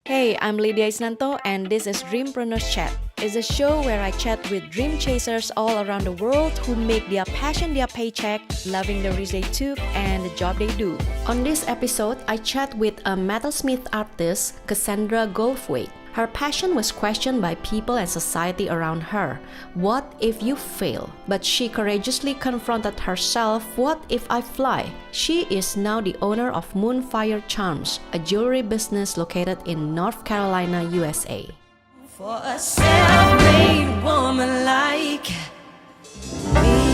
Hey, I'm Lydia Isnanto and this is Dreampreneurs Chat. It's a show where I chat with dream chasers all around the world who make their passion their paycheck, loving the risk they took and the job they do. On this episode, I chat with a Metalsmith artist, Cassandra Goldthwaite. Her passion was questioned by people and society around her. What if you fail? But she courageously confronted herself, what if I fly? She is now the owner of Moonfire Charms, a jewelry business located in North Carolina, USA. For a self-made woman like me.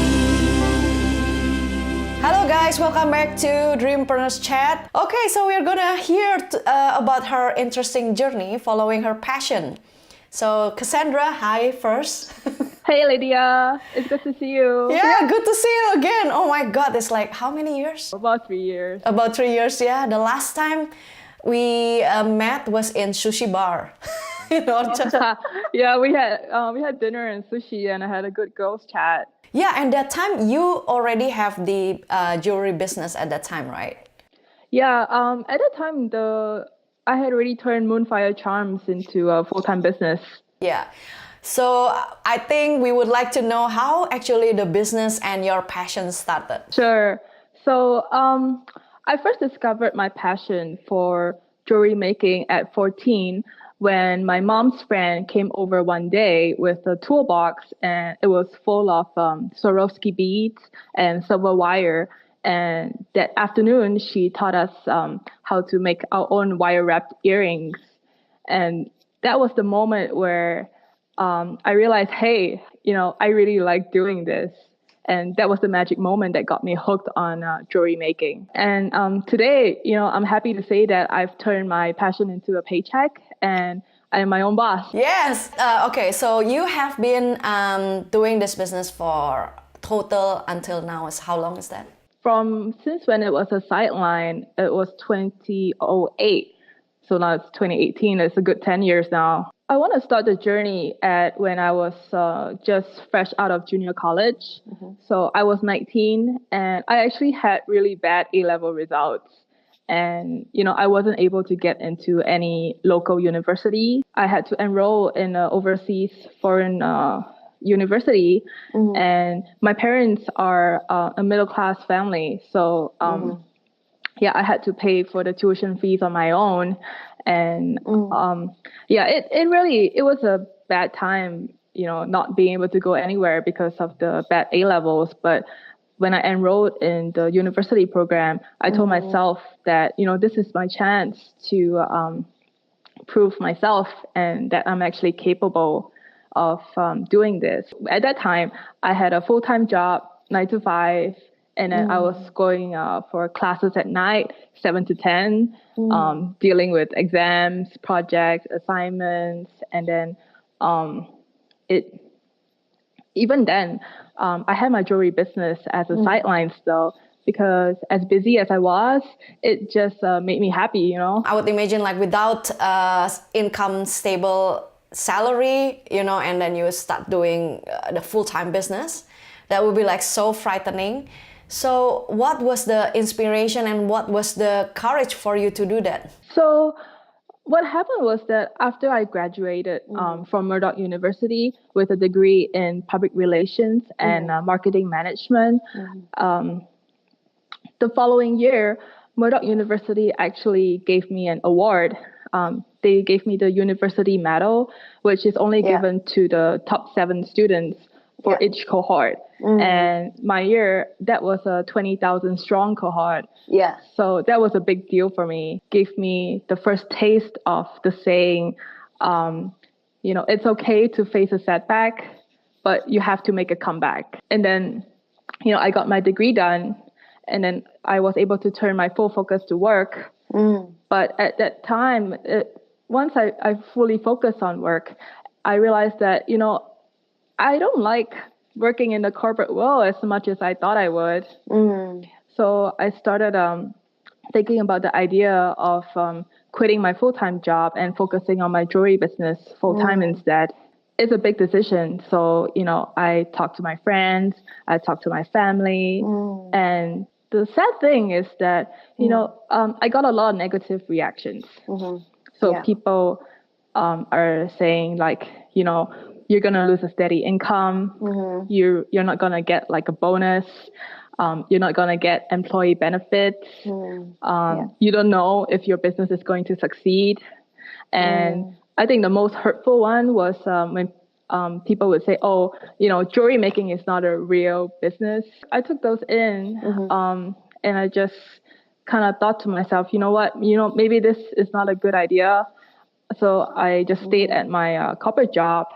Hello guys, welcome back to Dreampreneurs Chat. Okay, so we're gonna hear about her interesting journey following her passion. So Cassandra, hi first. Hey Lydia, it's good to see you. Yeah, good to see you again. Oh my god, it's like how many years? About 3 years. About 3 years, yeah. The last time we met was in sushi bar. Yeah, we had dinner and sushi and I had a good girls chat. Yeah, and that time you already have the jewelry business at that time, right? Yeah, at that time I had already turned Moonfire Charms into a full-time business. Yeah. So I think we would like to know how actually the business and your passion started. Sure. So I first discovered my passion for jewelry making at 14 when my mom's friend came over one day with a toolbox and it was full of Swarovski beads and silver wire. And that afternoon, she taught us how to make our own wire-wrapped earrings. And that was the moment where I realized, hey, I really like doing this. And that was the magic moment that got me hooked on jewelry making. And today, I'm happy to say that I've turned my passion into a paycheck and I am my own boss. Yes. Okay, so you have been doing this business for total until now. How long is that? Since when it was a sideline, it was 2008. So now it's 2018. It's a good 10 years now. I want to start the journey at when I was just fresh out of junior college. Mm-hmm. So I was 19 and I actually had really bad A-level results. And, I wasn't able to get into any local university. I had to enroll in an overseas foreign university. Mm-hmm. And my parents are a middle-class family. So, yeah, I had to pay for the tuition fees on my own. And it was a bad time, not being able to go anywhere because of the bad A levels. But when I enrolled in the university program, I told myself that, this is my chance to prove myself and that I'm actually capable of doing this. At that time, I had a full-time job, 9 to 5. And then I was going for classes at night, 7 to 10, dealing with exams, projects, assignments. And then even then, I had my jewelry business as a sideline still, because as busy as I was, it just made me happy, I would imagine like without income stable salary, and then you start doing the full-time business, that would be like so frightening. So what was the inspiration and what was the courage for you to do that? So what happened was that after I graduated from Murdoch University with a degree in public relations and marketing management, the following year, Murdoch University actually gave me an award. They gave me the university medal, which is only given to the top 7 students for each cohort. And my year, that was a 20,000 strong cohort. Yeah. So that was a big deal for me. Gave me the first taste of the saying, it's okay to face a setback, but you have to make a comeback. And then, I got my degree done and then I was able to turn my full focus to work. But at that time, once I fully focused on work, I realized that, I don't like working in the corporate world as much as I thought I would. So I started thinking about the idea of quitting my full-time job and focusing on my jewelry business full-time instead. It's a big decision. So, I talked to my friends, I talked to my family, and the sad thing is that, I got a lot of negative reactions. So people are saying like, you're going to lose a steady income. You're not going to get like a bonus. You're not going to get employee benefits. You don't know if your business is going to succeed. And I think the most hurtful one was when people would say, oh, jewelry making is not a real business. I took those in and I just kind of thought to myself, you know what, maybe this is not a good idea. So I just stayed at my corporate job.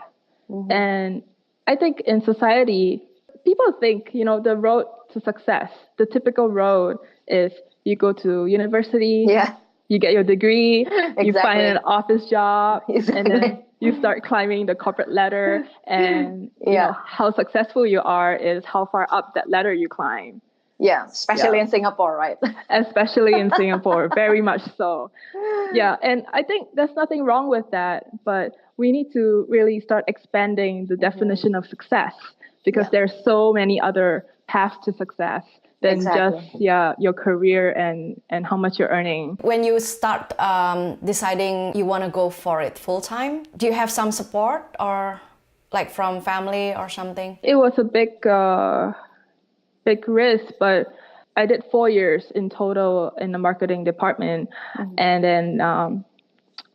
And I think in society, people think, the road to success, the typical road is you go to university, you get your degree, you find an office job, and then you start climbing the corporate ladder. And how successful you are is how far up that ladder you climb. Yeah, especially in Singapore, right? Especially in Singapore, very much so. Yeah, and I think there's nothing wrong with that, but we need to really start expanding the definition of success, because there's so many other paths to success than just your career and how much you're earning. When you start deciding you want to go for it full time, do you have some support or like from family or something? It was a big risk, but I did 4 years in total in the marketing department. And then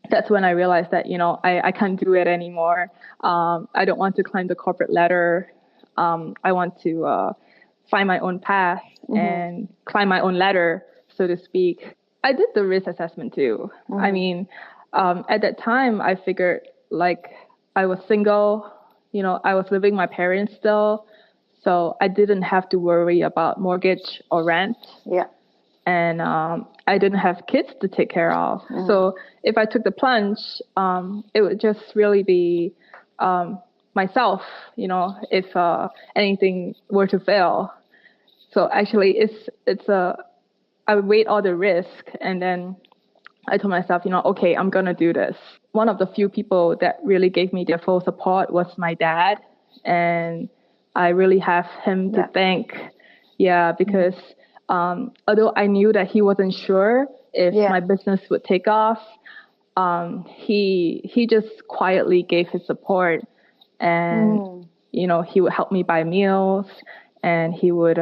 that's when I realized that, I can't do it anymore. I don't want to climb the corporate ladder. I want to find my own path and climb my own ladder, so to speak. I did the risk assessment too. I mean, at that time, I figured like I was single, I was living with my parents still. So I didn't have to worry about mortgage or rent. Yeah. And I didn't have kids to take care of. So if I took the plunge, it would just really be myself, if anything were to fail. So actually I would weigh all the risk, and then I told myself, okay, I'm going to do this. One of the few people that really gave me their full support was my dad. And I really have him to thank. Yeah, because although I knew that he wasn't sure if my business would take off, he just quietly gave his support. And, he would help me buy meals, and he would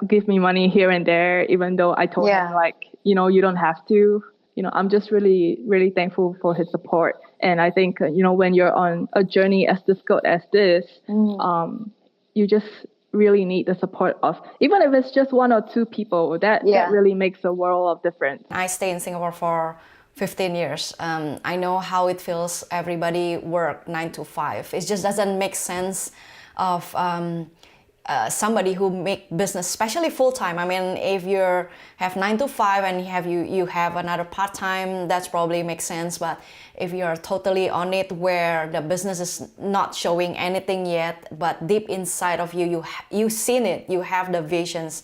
give me money here and there, even though I told him like, you don't have to. I'm just really, really thankful for his support. And I think, when you're on a journey as difficult as this, you just really need the support of, even if it's just 1 or 2 people, that really makes a world of difference. I stay in Singapore for 15 years. I know how it feels. Everybody work 9 to 5. It just doesn't make sense of somebody who make business, especially full time. I mean, if you have 9 to 5 and you have another part time, that's probably makes sense. But if you're totally on it, where the business is not showing anything yet, but deep inside of you've seen it, you have the visions,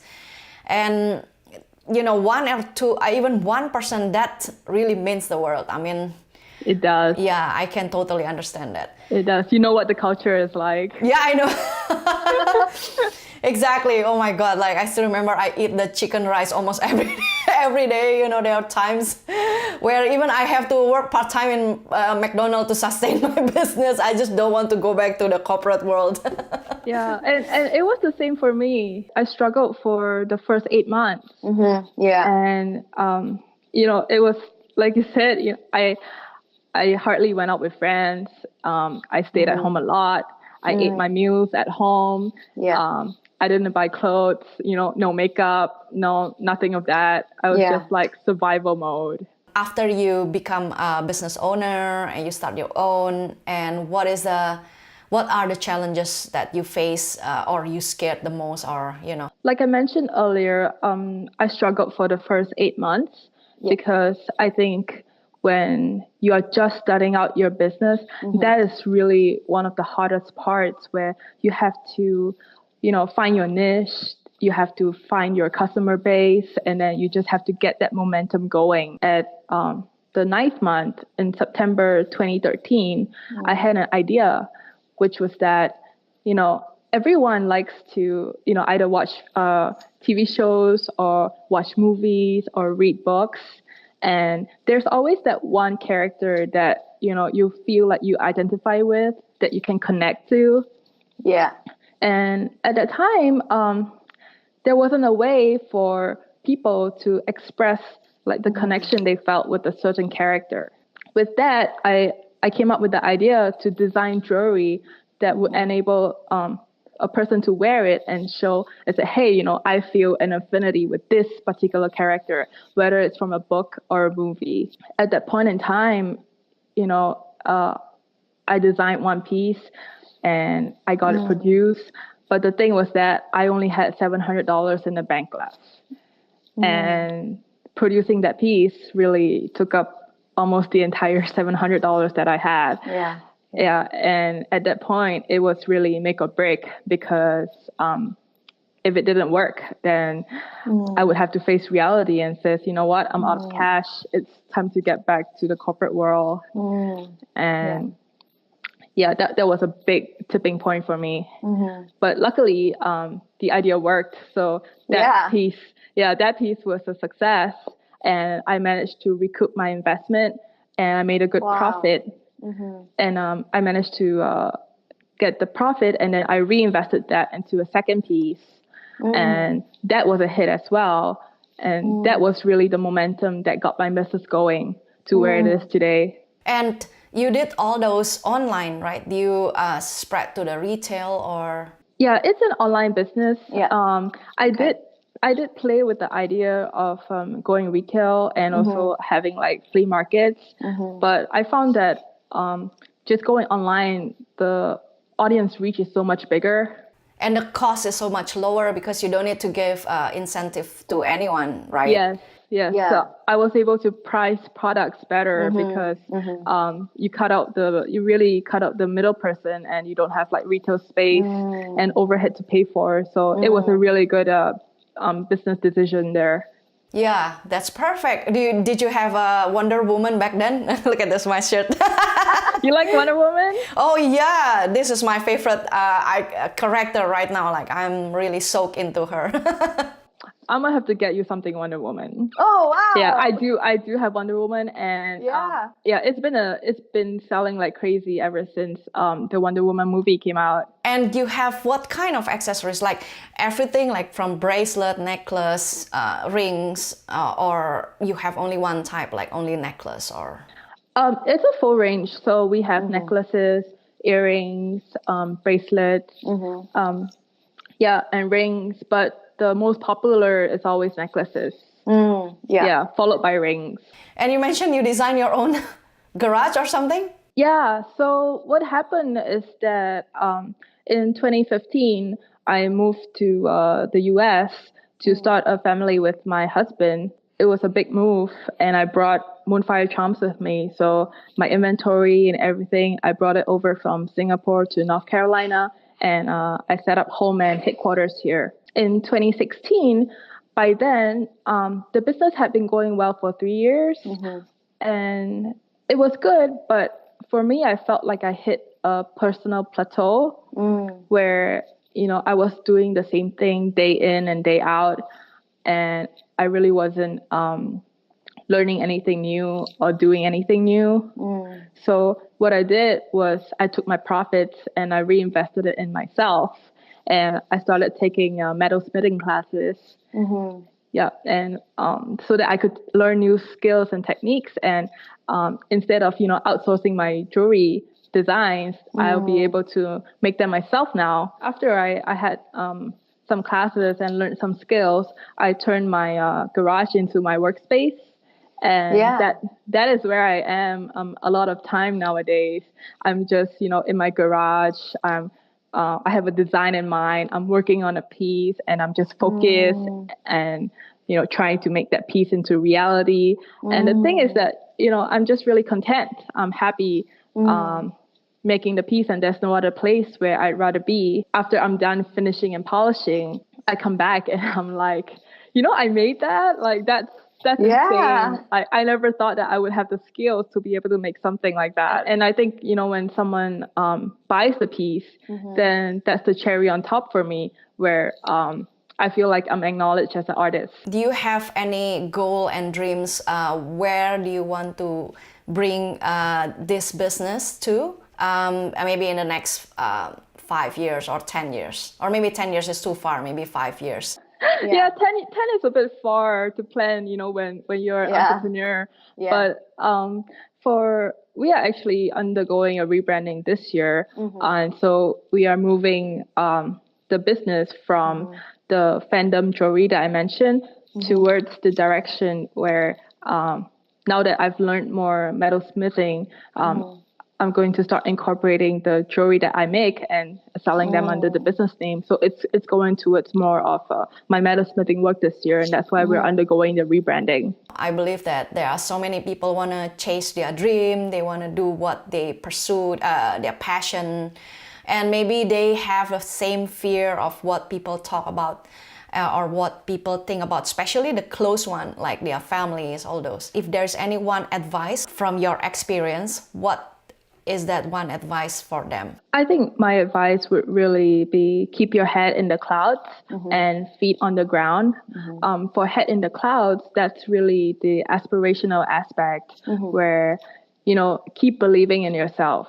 and 1 or 2, even 1%, that really means the world. I mean, it does. Yeah, I can totally understand that. It does. You know what the culture is like. Yeah, I know. Exactly. Oh my God. Like, I still remember I eat the chicken rice almost every day. There are times where even I have to work part-time in McDonald's to sustain my business. I just don't want to go back to the corporate world. Yeah. And it was the same for me. I struggled for the first 8 months. Yeah. And, it was, like you said, I hardly went out with friends. I stayed at home a lot. I ate my meals at home. Yeah. I didn't buy clothes, no makeup, nothing of that. I was just like survival mode. After you become a business owner and you start your own, and what are the challenges that you face or you scared the most, or Like I mentioned earlier, I struggled for the first 8 months because I think when you are just starting out your business, that is really one of the hardest parts, where you have to, find your niche, you have to find your customer base, and then you just have to get that momentum going. At the 9th month, in September 2013, I had an idea, which was that, everyone likes to, either watch TV shows or watch movies or read books. And there's always that one character that, you feel like you identify with, that you can connect to. Yeah. And at that time, there wasn't a way for people to express like the connection they felt with a certain character. With that, I came up with the idea to design jewelry that would enable a person to wear it and show and say, hey, I feel an affinity with this particular character, whether it's from a book or a movie. At that point in time, I designed one piece and I got it produced. But the thing was that I only had $700 in the bank left. And producing that piece really took up almost the entire $700 that I had. Yeah. And at that point, it was really make or break, because if it didn't work, then I would have to face reality and says, you know what, I'm out of cash. It's time to get back to the corporate world. And that was a big tipping point for me. But luckily, the idea worked. So that piece was a success. And I managed to recoup my investment, and I made a good profit. And I managed to get the profit, and then I reinvested that into a second piece. And that was a hit as well. And that was really the momentum that got my business going to where it is today. And you did all those online, right? You spread to the retail or? Yeah, it's an online business. I did play with the idea of going retail and also having like flea markets. But I found that just going online, the audience reach is so much bigger. And the cost is so much lower because you don't need to give incentive to anyone, right? Yes. Yeah. So I was able to price products better because you really cut out the middle person, and you don't have like retail space and overhead to pay for. So it was a really good business decision there. Yeah, that's perfect. Did you have a Wonder Woman back then? Look at this, my shirt. You like Wonder Woman? Oh yeah, this is my favorite character right now. Like I'm really soaked into her. I'm gonna have to get you something Wonder Woman. Oh wow! Yeah, I do have Wonder Woman, and it's been selling like crazy ever since the Wonder Woman movie came out. And you have what kind of accessories? Like everything, like from bracelet, necklace, rings, or you have only one type, like only necklace, or? It's a full range. So we have necklaces, earrings, bracelets, and rings, but the most popular is always necklaces. Followed by rings. And you mentioned you design your own garage or something? Yeah. So what happened is that in 2015, I moved to the US to start a family with my husband. It was a big move, and I brought Moonfire Charms with me. So my inventory and everything, I brought it over from Singapore to North Carolina, and I set up home and headquarters here. In 2016, by then, the business had been going well for 3 years, and it was good. But for me, I felt like I hit a personal plateau where, I was doing the same thing day in and day out, and I really wasn't learning anything new or doing anything new. So what I did was I took my profits and I reinvested it in myself. And I started taking metalsmithing classes. And so that I could learn new skills and techniques. And instead of, outsourcing my jewelry designs, I'll be able to make them myself now. After I had some classes and learned some skills, I turned my garage into my workspace. And that is where I am a lot of time nowadays. I'm just, in my garage. I have a design in mind. I'm working on a piece, and I'm just focused and, trying to make that piece into reality. And the thing is that, I'm just really content. I'm happy making the piece, and there's no other place where I'd rather be. After I'm done finishing and polishing, I come back and I'm like, I made that. Like that's insane. I never thought that I would have the skills to be able to make something like that. And I think, when someone buys the piece, then that's the cherry on top for me, where I feel like I'm acknowledged as an artist. Do you have any goal and dreams? Where do you want to bring this business to? Maybe in the next 5 years or 10 years, or maybe 10 years is too far, maybe 5 years. Yeah, 10 is a bit far to plan, when you're an entrepreneur. But we are actually undergoing a rebranding this year. And so we are moving the business from the fandom jewelry that I mentioned towards the direction where now that I've learned more metalsmithing, I'm going to start incorporating the jewelry that I make and selling them under the business name. So it's going towards more of my metalsmithing work this year, and that's why we're undergoing the rebranding. I believe that there are so many people want to chase their dream, they want to do what they pursued, their passion, and maybe they have the same fear of what people talk about or what people think about, especially the close one, like their families, all those. If there's any one advice from your experience, what is that one advice for them? I think my advice would really be keep your head in the clouds and feet on the ground. For head in the clouds, that's really the aspirational aspect where, keep believing in yourself,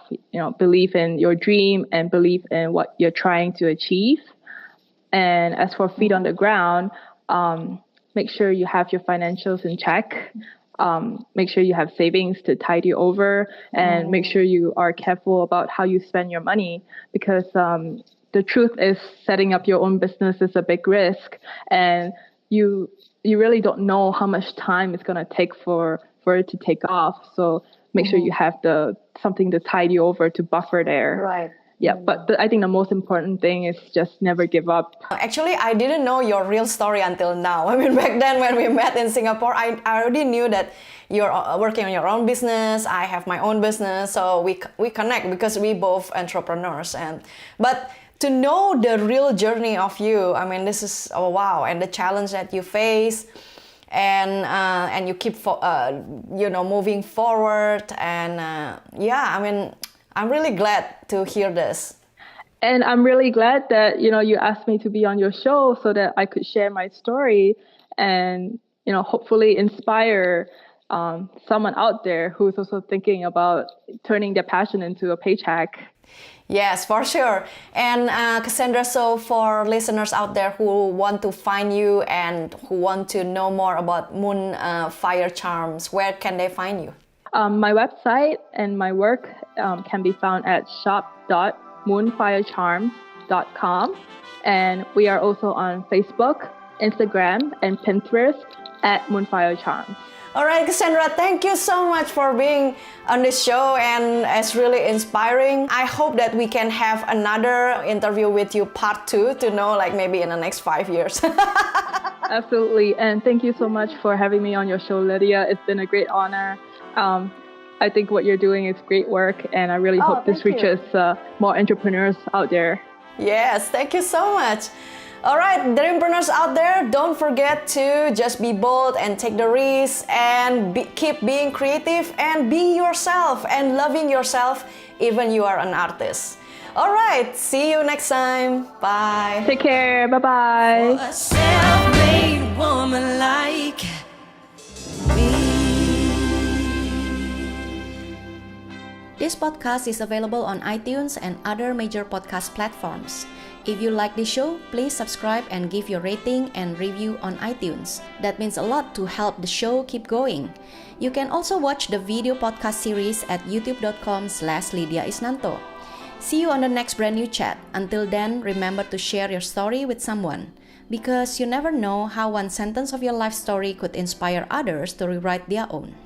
believe in your dream and believe in what you're trying to achieve. And as for feet on the ground, make sure you have your financials in check. Make sure you have savings to tide you over, and make sure you are careful about how you spend your money, because the truth is setting up your own business is a big risk, and you really don't know how much time it's going to take for it to take off. So make sure you have something to tide you over, to buffer there. Right. Yeah, but I think the most important thing is just never give up. Actually, I didn't know your real story until now. I mean, back then when we met in Singapore, I already knew that you're working on your own business. I have my own business, so we connect because we both entrepreneurs. But to know the real journey of you, I mean, this is wow, and the challenge that you face, and you keep moving forward, and I mean, I'm really glad to hear this. And I'm really glad that, you asked me to be on your show so that I could share my story and, hopefully inspire someone out there who's also thinking about turning their passion into a paycheck. Yes, for sure. And Cassandra, so for listeners out there who want to find you and who want to know more about Moonfire Charms, where can they find you? My website and my work can be found at shop.moonfirecharms.com. And we are also on Facebook, Instagram, and Pinterest at Moonfire Charms. All right, Cassandra, thank you so much for being on this show, and it's really inspiring. I hope that we can have another interview with you, part 2, to know like maybe in the next 5 years. Absolutely. And thank you so much for having me on your show, Lydia. It's been a great honor. I think what you're doing is great work, and I really hope this reaches more entrepreneurs out there. Yes, thank you so much. All right, Dreampreneurs out there, don't forget to just be bold and take the risk, and keep being creative and be yourself and loving yourself even you are an artist. All right, see you next time. Bye. Take care. Bye-bye. A self-made woman like me. This podcast is available on iTunes and other major podcast platforms. If you like this show, please subscribe and give your rating and review on iTunes. That means a lot to help the show keep going. You can also watch the video podcast series at youtube.com/Lydia Isnanto. See you on the next brand new chat. Until then, remember to share your story with someone, because you never know how one sentence of your life story could inspire others to rewrite their own.